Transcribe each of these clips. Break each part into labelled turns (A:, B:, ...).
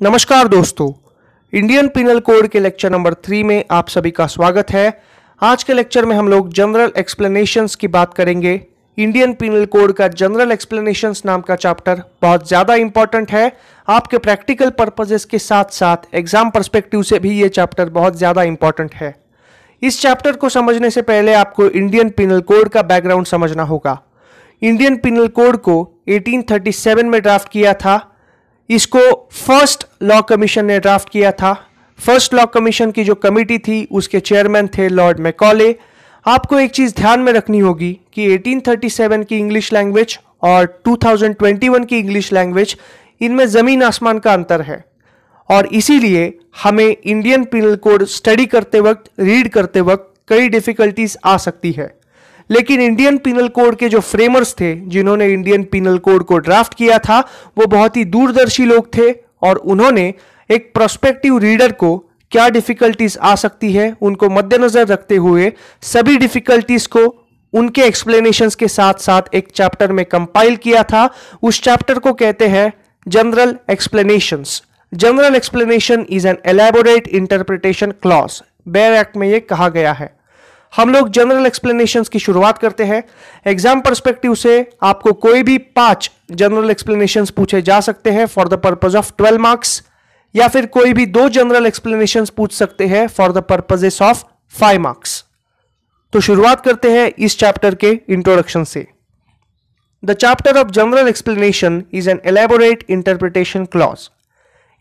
A: नमस्कार दोस्तों, Indian penal code के लेक्चर नंबर 3 में आप सभी का स्वागत है। आज के लेक्चर में हम लोग जनरल एक्सप्लेनेशंस की बात करेंगे। इंडियन पिनल कोड का जनरल एक्सप्लेनेशंस नाम का चैप्टर बहुत ज़्यादा इंपॉर्टेंट है। आपके प्रैक्टिकल पर्पजेस के साथ साथ एग्जाम पर्सपेक्टिव से भी ये चैप्टर बहुत ज़्यादा इंपॉर्टेंट है। इस चैप्टर को समझने से पहले आपको इंडियन पिनल कोड का बैकग्राउंड समझना होगा। इंडियन पिनल कोड को 1837 में ड्राफ्ट किया था। इसको फर्स्ट लॉ कमीशन ने ड्राफ्ट किया था। फर्स्ट लॉ कमीशन की जो कमेटी थी उसके चेयरमैन थे लॉर्ड मैकॉले। आपको एक चीज ध्यान में रखनी होगी कि 1837 की इंग्लिश लैंग्वेज और 2021 की इंग्लिश लैंग्वेज, इनमें जमीन आसमान का अंतर है और इसीलिए हमें इंडियन पिनल कोड स्टडी करते वक्त, रीड करते वक्त कई डिफिकल्टीज आ सकती है। लेकिन इंडियन पिनल कोड के जो फ्रेमर्स थे, जिन्होंने इंडियन पिनल कोड को ड्राफ्ट किया था, वो बहुत ही दूरदर्शी लोग थे और उन्होंने एक प्रोस्पेक्टिव रीडर को क्या डिफिकल्टीज आ सकती है उनको मद्देनजर रखते हुए सभी डिफिकल्टीज को उनके एक्सप्लेनेशंस के साथ साथ एक चैप्टर में कंपाइल किया था। उस चैप्टर को कहते हैं general explanations. General explanation is an elaborate interpretation clause. Bare act में यह कहा गया है। हम लोग जनरल एक्सप्लेनेशंस की शुरुआत करते हैं। एग्जाम पर्सपेक्टिव से आपको कोई भी 5 जनरल एक्सप्लेनेशंस पूछे जा सकते हैं for the purpose of 12 marks, या फिर कोई भी 2 जनरल एक्सप्लेनेशंस पूछ सकते हैं for the purposes of 5 marks. तो शुरुआत करते हैं इस चैप्टर के इंट्रोडक्शन से। The chapter of general explanation is an elaborate interpretation clause.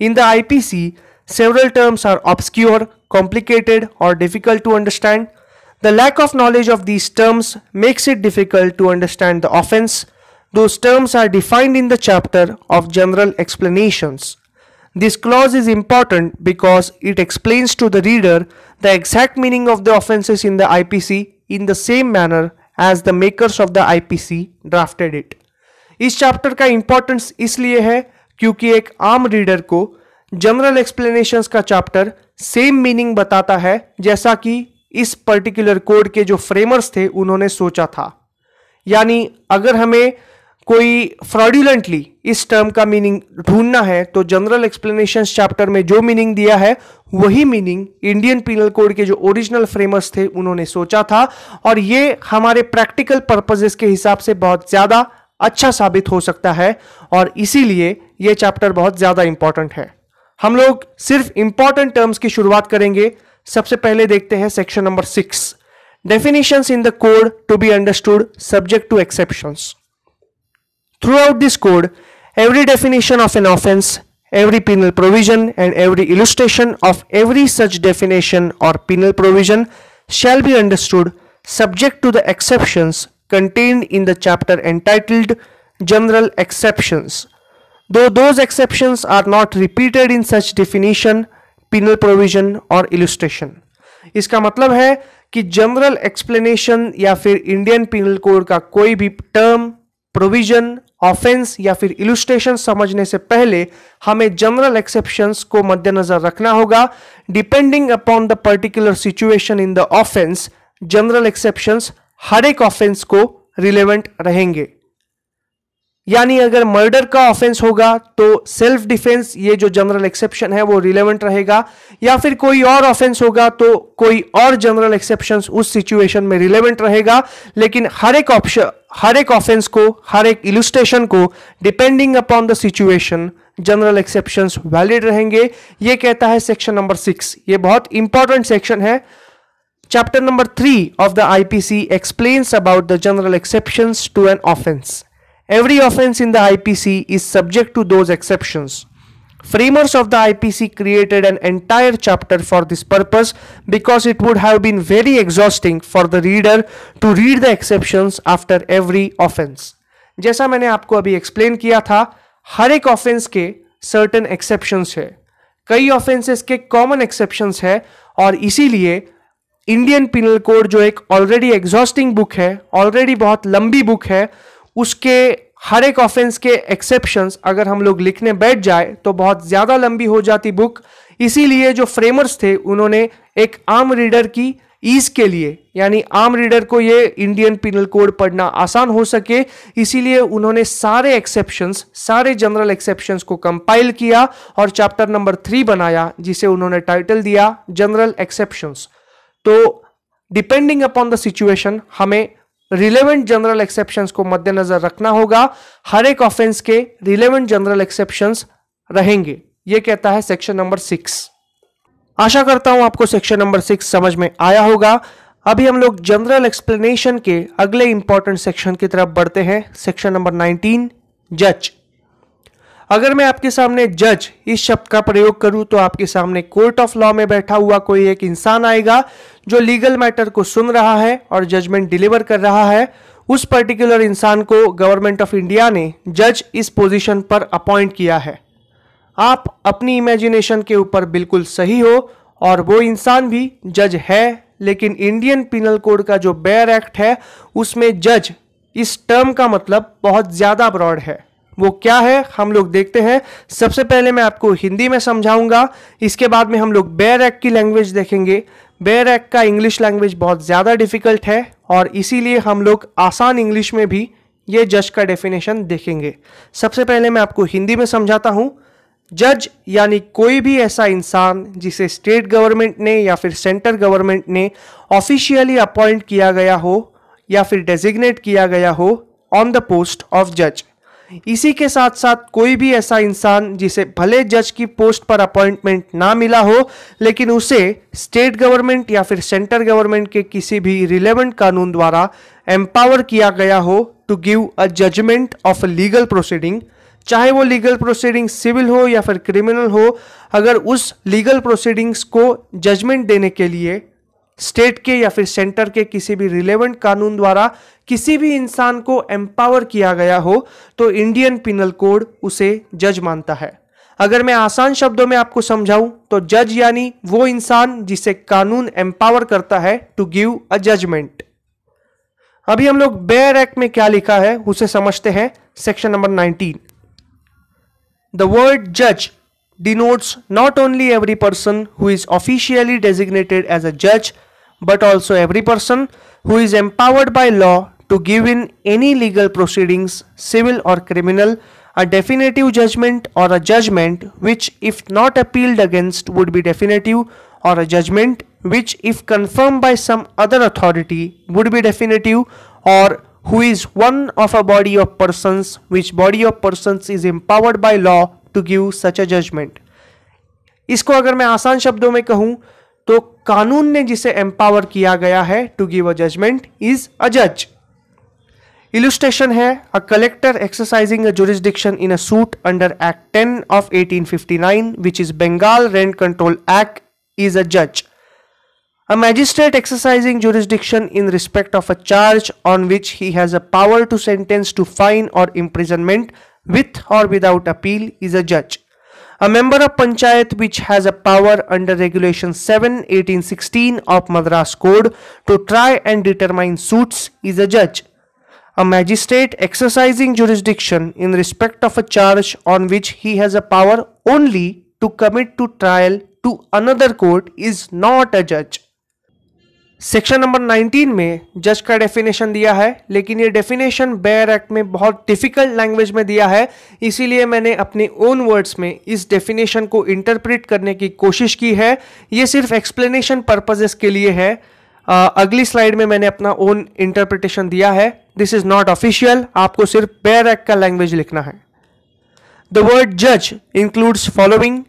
A: In the IPC, several terms are obscure, complicated, or difficult to understand. The lack of knowledge of these terms makes it difficult to understand the offense. Those terms are defined in the chapter of general explanations. This clause is important because it explains to the reader the exact meaning of the offenses in the IPC in the same manner as the makers of the IPC drafted it. इस chapter का importance इसलिए है क्योंकि एक आम reader को general explanations का chapter same meaning बताता है जैसा कि इस पर्टिकुलर कोड के जो फ्रेमर्स थे उन्होंने सोचा था। यानी अगर हमें कोई फ्रॉड्यूलेंटली इस टर्म का मीनिंग ढूंढना है तो जनरल एक्सप्लेनेशंस चैप्टर में जो मीनिंग दिया है वही मीनिंग इंडियन पिनल कोड के जो ओरिजिनल फ्रेमर्स थे उन्होंने सोचा था, और ये हमारे प्रैक्टिकल पर्पजेस के हिसाब से बहुत ज्यादा अच्छा साबित हो सकता है और इसीलिए ये चैप्टर बहुत ज्यादा इंपॉर्टेंट है। हम लोग सिर्फ इंपॉर्टेंट टर्म्स की शुरुआत करेंगे। सबसे पहले देखते हैं section number 6, definitions in the code to be understood subject to exceptions. Throughout this code, every definition of an offense, every penal provision, and every illustration of every such definition or penal provision shall be understood subject to the exceptions contained in the chapter entitled General Exceptions, though those exceptions are not repeated in such definition, penal provision or illustration. इसका मतलब है कि general explanation या फिर Indian penal code का कोई भी term, provision, offence या फिर इलुस्ट्रेशन समझने से पहले हमें जनरल एक्सेप्शंस को मद्देनजर रखना होगा। Depending upon the particular situation in the offence, general exceptions हर एक ऑफेंस को रिलेवेंट रहेंगे। यानी अगर मर्डर का ऑफेंस होगा तो सेल्फ डिफेंस, ये जो जनरल एक्सेप्शन है वो रिलेवेंट रहेगा, या फिर कोई और ऑफेंस होगा तो कोई और जनरल एक्सेप्शंस उस सिचुएशन में रिलेवेंट रहेगा। लेकिन हर एक ऑफेंस को, हर एक इलुस्ट्रेशन को depending upon the situation general exceptions valid रहेंगे। ये कहता है सेक्शन नंबर 6। ये बहुत इंपॉर्टेंट सेक्शन है। Chapter number 3 of the IPC explains about the general exceptions to an offence. Every offense in the IPC is subject to those exceptions. Framers of the IPC created an entire chapter for this purpose because it would have been very exhausting for the reader to read the exceptions after every offense. जैसा मैंने आपको अभी explain किया था, हर एक offence के certain exceptions है, कई ऑफेंसेस के कॉमन एक्सेप्शंस है, और इसीलिए इंडियन पिनल कोड जो एक ऑलरेडी एग्जॉस्टिंग बुक है, ऑलरेडी बहुत लंबी बुक है, उसके हर एक ऑफेंस के एक्सेप्शंस अगर हम लोग लिखने बैठ जाए तो बहुत ज्यादा लंबी हो जाती बुक। इसीलिए जो फ्रेमर्स थे उन्होंने एक आम रीडर की ईज के लिए, यानी आम रीडर को ये इंडियन पिनल कोड पढ़ना आसान हो सके, इसीलिए उन्होंने सारे एक्सेप्शंस, सारे जनरल एक्सेप्शंस को कंपाइल किया और चैप्टर नंबर 3 बनाया, जिसे उन्होंने टाइटल दिया जनरल एक्सेप्शंस। तो डिपेंडिंग अपॉन द सिचुएशन हमें रिलेवेंट जनरल एक्सेप्शंस को मद्देनजर रखना होगा। हर एक ऑफेंस के रिलेवेंट जनरल एक्सेप्शंस रहेंगे, यह कहता है सेक्शन नंबर 6। आशा करता हूं आपको सेक्शन नंबर 6 समझ में आया होगा। अभी हम लोग जनरल एक्सप्लेनेशन के अगले इंपॉर्टेंट सेक्शन की तरफ बढ़ते हैं, सेक्शन नंबर 19, जज। अगर मैं आपके सामने जज इस शब्द का प्रयोग करूं तो आपके सामने कोर्ट ऑफ लॉ में बैठा हुआ कोई एक इंसान आएगा जो लीगल मैटर को सुन रहा है और जजमेंट डिलीवर कर रहा है। उस पर्टिकुलर इंसान को गवर्नमेंट ऑफ इंडिया ने जज इस पोजीशन पर अपॉइंट किया है। आप अपनी इमेजिनेशन के ऊपर बिल्कुल सही हो और वो इंसान भी जज है, लेकिन इंडियन पिनल कोड का जो बेयर एक्ट है उसमें जज इस टर्म का मतलब बहुत ज्यादा ब्रॉड है। वो क्या है हम लोग देखते हैं। सबसे पहले मैं आपको हिंदी में समझाऊंगा, इसके बाद में हम लोग बेयर एक्ट की लैंग्वेज देखेंगे। बेयर एक्ट का इंग्लिश लैंग्वेज बहुत ज्यादा डिफिकल्ट है और इसीलिए हम लोग आसान इंग्लिश में भी ये जज का डेफिनेशन देखेंगे। सबसे पहले मैं आपको हिंदी में समझाता हूं। जज यानी कोई भी ऐसा इंसान जिसे स्टेट गवर्नमेंट ने या फिर सेंटर गवर्नमेंट ने ऑफिशियली अपॉइंट किया गया हो या फिर डेजिग्नेट किया गया हो ऑन द पोस्ट ऑफ जज। इसी के साथ साथ कोई भी ऐसा इंसान जिसे भले जज की पोस्ट पर अपॉइंटमेंट ना मिला हो, लेकिन उसे स्टेट गवर्नमेंट या फिर सेंटर गवर्नमेंट के किसी भी रिलेवेंट कानून द्वारा एम्पावर किया गया हो to give a judgment of a legal proceeding, चाहे वो लीगल प्रोसीडिंग सिविल हो या फिर क्रिमिनल हो। अगर उस लीगल प्रोसीडिंग्स को जजमेंट देने के लिए स्टेट के या फिर सेंटर के किसी भी रिलेवेंट कानून द्वारा किसी भी इंसान को एम्पावर किया गया हो तो इंडियन पिनल कोड उसे जज मानता है। अगर मैं आसान शब्दों में आपको समझाऊं तो जज यानी वो इंसान जिसे कानून एम्पावर करता है टू गिव अ जजमेंट। अभी हम लोग बेयर एक्ट में क्या लिखा है उसे समझते हैं। Section number 19, The word judge denotes not only every person who is officially designated as a judge, but also every person who is empowered by law to give in any legal proceedings, civil or criminal, a definitive judgment or a judgment which, if not appealed against, would be definitive, or a judgment which, if confirmed by some other authority, would be definitive, or who is one of a body of persons which body of persons is empowered by law to give such a judgment। इसको अगर मैं आसान शब्दों में कहूं तो कानून ने जिसे एम्पावर किया गया है to give a judgment is a जज। इलुस्ट्रेशन है, a collector exercising a jurisdiction in a suit under act 10 of 1859 which is Bengal rent control act is a जज। A magistrate exercising jurisdiction in respect of a charge on which he has a power to sentence to fine or imprisonment with or without appeal is a judge. A member of Panchayat which has a power under Regulation 7/1816 of Madras Code to try and determine suits is a judge. A magistrate exercising jurisdiction in respect of a charge on which he has a power only to commit to trial to another court is not a judge. Section number 19 में जज का definition दिया है, लेकिन ये definition bare act में बहुत difficult language में दिया है, इसीलिए मैंने अपने ओन वर्ड्स में इस डेफिनेशन को इंटरप्रेट करने की कोशिश की है। ये सिर्फ एक्सप्लेनेशन पर्पसेस के लिए है। अगली स्लाइड में मैंने अपना ओन इंटरप्रिटेशन दिया है। दिस इज नॉट ऑफिशियल, आपको सिर्फ बेयर एक्ट का लैंग्वेज लिखना है। द वर्ड जज includes following: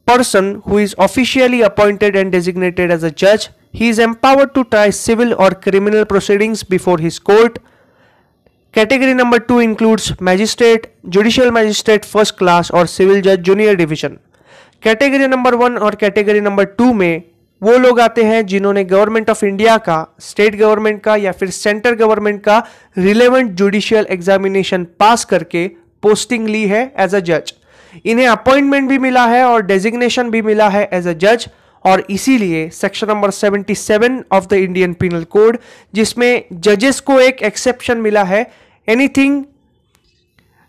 A: person who is officially appointed and designated as a जज, he is empowered to try civil or criminal proceedings before his court. Category number 2 includes magistrate, judicial magistrate first class or civil judge junior division. Category number 1 और category number 2 में वो लोग आते हैं जिन्होंने government of India का, state government का या फिर सेंटर गवर्नमेंट का रिलेवेंट जुडिशियल एग्जामिनेशन पास करके पोस्टिंग ली है एज अ जज। इन्हें अपॉइंटमेंट भी मिला है और डेजिग्नेशन भी मिला है एज अ जज, और इसीलिए section number 77 of the Indian penal code, जिसमें जजेस को एक एक्सेप्शन मिला है,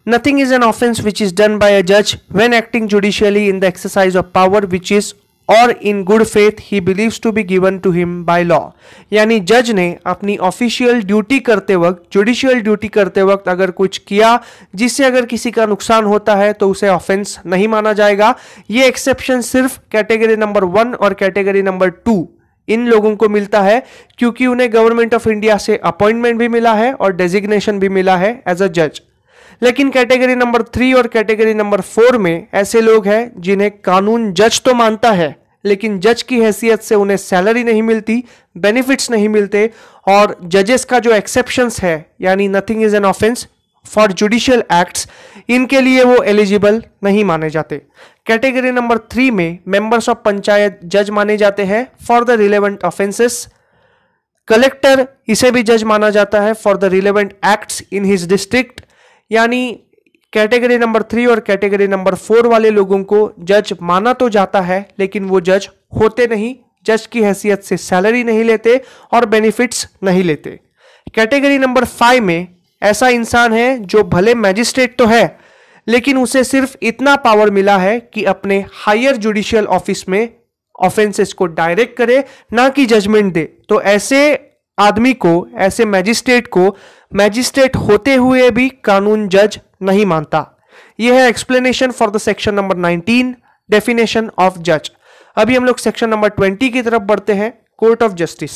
A: nothing is an offence which is done by a जज when acting judicially in the exercise of power which is और in good faith he believes to be given to him by law. यानी जज ने अपनी official duty करते वक्त, judicial duty करते वक्त अगर कुछ किया जिससे अगर किसी का नुकसान होता है तो उसे ऑफेंस नहीं माना जाएगा। ये एक्सेप्शन सिर्फ कैटेगरी नंबर 1 और कैटेगरी नंबर 2 इन लोगों को मिलता है, क्योंकि उन्हें गवर्नमेंट ऑफ इंडिया से अपॉइंटमेंट भी मिला है और डेजिग्नेशन भी मिला है एज अ जज। लेकिन कैटेगरी नंबर 3 और कैटेगरी नंबर 4 में ऐसे लोग हैं जिन्हें कानून जज तो मानता है, लेकिन जज की हैसियत से उन्हें सैलरी नहीं मिलती, बेनिफिट्स नहीं मिलते, और जजेस का जो एक्सेप्शंस है यानी nothing is an offence for judicial acts, इनके लिए वो एलिजिबल नहीं माने जाते। कैटेगरी नंबर 3 में मेंबर्स ऑफ पंचायत जज माने जाते हैं for the relevant offences. Collector इसे भी जज माना जाता है for the relevant acts in his district. यानी कैटेगरी नंबर 3 और कैटेगरी नंबर 4 वाले लोगों को जज माना तो जाता है, लेकिन वो जज होते नहीं, जज की हैसियत से सैलरी नहीं लेते और बेनिफिट्स नहीं लेते। कैटेगरी नंबर 5 में ऐसा इंसान है जो भले मैजिस्ट्रेट तो है, लेकिन उसे सिर्फ इतना पावर मिला है कि अपने हायर जुडिशियल ऑफिस में ऑफेंसेस को डायरेक्ट करे, ना कि जजमेंट दे। तो ऐसे आदमी को, ऐसे मैजिस्ट्रेट को मैजिस्ट्रेट होते हुए भी कानून जज नहीं मानता। यह है explanation for the section number 19, definition of जज। अभी हम लोग सेक्शन नंबर 20 की तरफ बढ़ते हैं, कोर्ट ऑफ जस्टिस।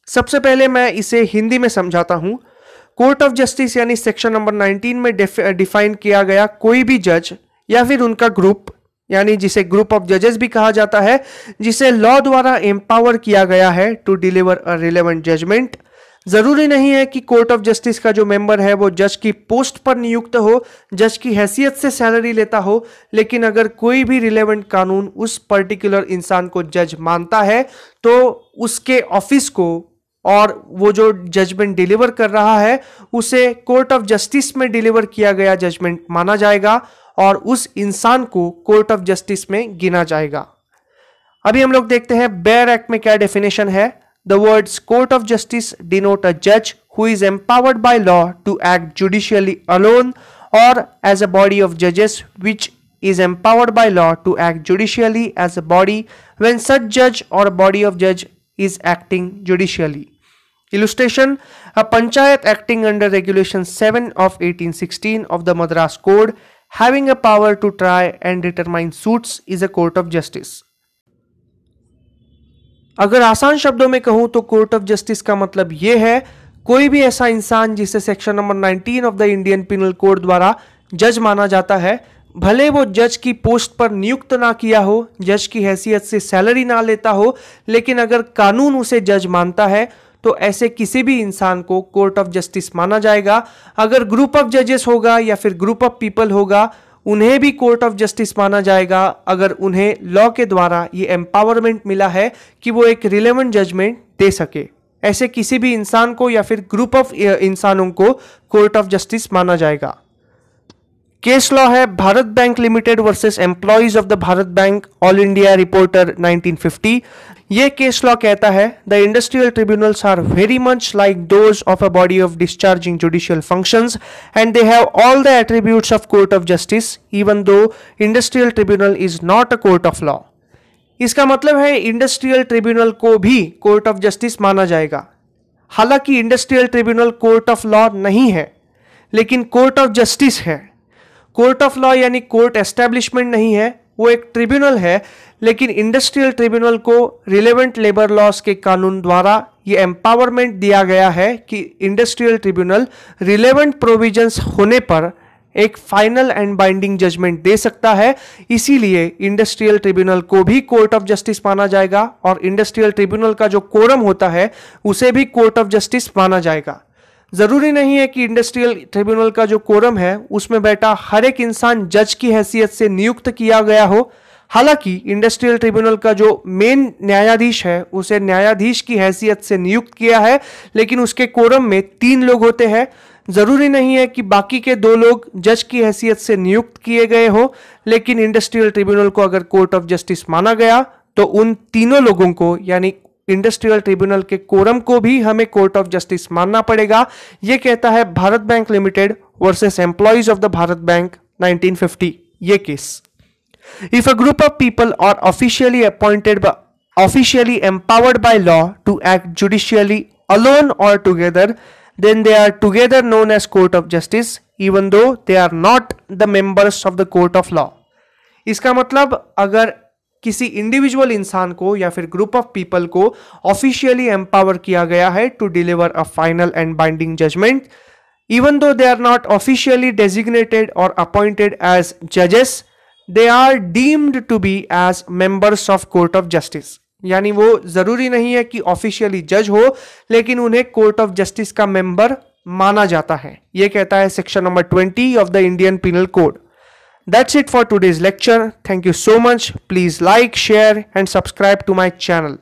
A: सबसे पहले मैं इसे हिंदी में समझाता हूं। कोर्ट ऑफ जस्टिस यानी सेक्शन नंबर 19 में डिफाइन किया गया कोई भी जज या फिर उनका ग्रुप, यानी जिसे ग्रुप ऑफ जजेस भी कहा जाता है, जिसे लॉ द्वारा एम्पावर किया गया है to deliver a relevant judgment. जरूरी नहीं है कि कोर्ट ऑफ जस्टिस का जो मेंबर है वो जज की पोस्ट पर नियुक्त हो, जज की हैसियत से सैलरी लेता हो, लेकिन अगर कोई भी रिलेवेंट कानून उस पर्टिकुलर इंसान को जज मानता है तो उसके ऑफिस को और वो जो जजमेंट डिलीवर कर रहा है उसे कोर्ट ऑफ जस्टिस में डिलीवर किया गया जजमेंट माना जाएगा और उस इंसान को कोर्ट ऑफ जस्टिस में गिना जाएगा। अभी हम लोग देखते हैं बेयर एक्ट में क्या डेफिनेशन है। The words court of justice denote a judge who is empowered by law to act judicially alone or as a body of judges which is empowered by law to act judicially as a body when such judge or body of judge is acting judicially. Illustration: a panchayat acting under regulation 7 of 1816 of the Madras Code having a power to try and determine suits is a court of justice. अगर आसान शब्दों में कहूं तो court of justice का मतलब यह है कोई भी ऐसा इंसान जिसे section number 19 of the Indian penal code द्वारा जज माना जाता है, भले वो जज की पोस्ट पर नियुक्त ना किया हो, जज की हैसियत से सैलरी ना लेता हो, लेकिन अगर कानून उसे जज मानता है तो ऐसे किसी भी इंसान को कोर्ट ऑफ जस्टिस माना जाएगा। अगर ग्रुप ऑफ जजेस होगा या फिर ग्रुप ऑफ पीपल होगा, उन्हें भी कोर्ट ऑफ जस्टिस माना जाएगा अगर उन्हें लॉ के द्वारा ये एम्पावरमेंट मिला है कि वो एक रिलेवेंट जजमेंट दे सके। ऐसे किसी भी इंसान को या फिर ग्रुप ऑफ इंसानों को कोर्ट ऑफ जस्टिस माना जाएगा। केस लॉ है Bharat bank limited versus employees of the Bharat bank, all India reporter 1950। ये केस लॉ कहता है the industrial tribunals are very much like those of a body of discharging judicial functions and they have all the attributes of court of justice even though industrial tribunal is not a court of law. इसका मतलब है industrial tribunal को भी court of justice माना जाएगा। हालांकि industrial tribunal court of law नहीं है, लेकिन कोर्ट ऑफ जस्टिस है। कोर्ट ऑफ लॉ यानी कोर्ट एस्टैब्लिशमेंट नहीं है, वो एक ट्रिब्यूनल है, लेकिन इंडस्ट्रियल ट्रिब्यूनल को रिलेवेंट लेबर लॉज के कानून द्वारा ये एम्पावरमेंट दिया गया है कि इंडस्ट्रियल ट्रिब्यूनल रिलेवेंट प्रोविजंस होने पर एक फाइनल एंड बाइंडिंग जजमेंट दे सकता है। इसीलिए इंडस्ट्रियल ट्रिब्यूनल को भी कोर्ट ऑफ जस्टिस माना जाएगा और इंडस्ट्रियल ट्रिब्यूनल का जो कोरम होता है उसे भी कोर्ट ऑफ जस्टिस माना जाएगा। जरूरी नहीं है कि इंडस्ट्रियल ट्रिब्यूनल का जो कोरम है उसमें बैठा हर एक इंसान जज की हैसियत से नियुक्त किया गया हो। हालांकि इंडस्ट्रियल ट्रिब्यूनल का जो मेन न्यायाधीश है उसे न्यायाधीश की हैसियत से नियुक्त किया है, लेकिन उसके कोरम में 3 लोग होते हैं। जरूरी नहीं है कि बाकी के 2 लोग जज की हैसियत से नियुक्त किए गए हो, लेकिन इंडस्ट्रियल ट्रिब्यूनल को अगर कोर्ट ऑफ जस्टिस माना गया तो उन तीनों लोगों को यानी इंडस्ट्रियल ट्रिब्यूनल के कोरम को भी हमें कोर्ट ऑफ जस्टिस मानना पड़ेगा। यह कहता है Bharat bank limited versus employees of the Bharat bank 1950 ये case. If a group of people are officially empowered by law to act judicially alone or together, then they are together known as court of justice, even though they are not the members of the court of law. इसका मतलब अगर किसी individual इंसान को या फिर group of people को officially empower किया गया है to deliver a final and binding judgment, even though they are not officially designated or appointed as judges, they are deemed to be as members of court of justice. यानी वो जरूरी नहीं है कि officially जज हो, लेकिन उन्हें कोर्ट ऑफ जस्टिस का मेंबर माना जाता है. ये कहता है section number 20 of the Indian penal code. That's it for today's lecture. Thank you so much. Please like, share and subscribe to my channel.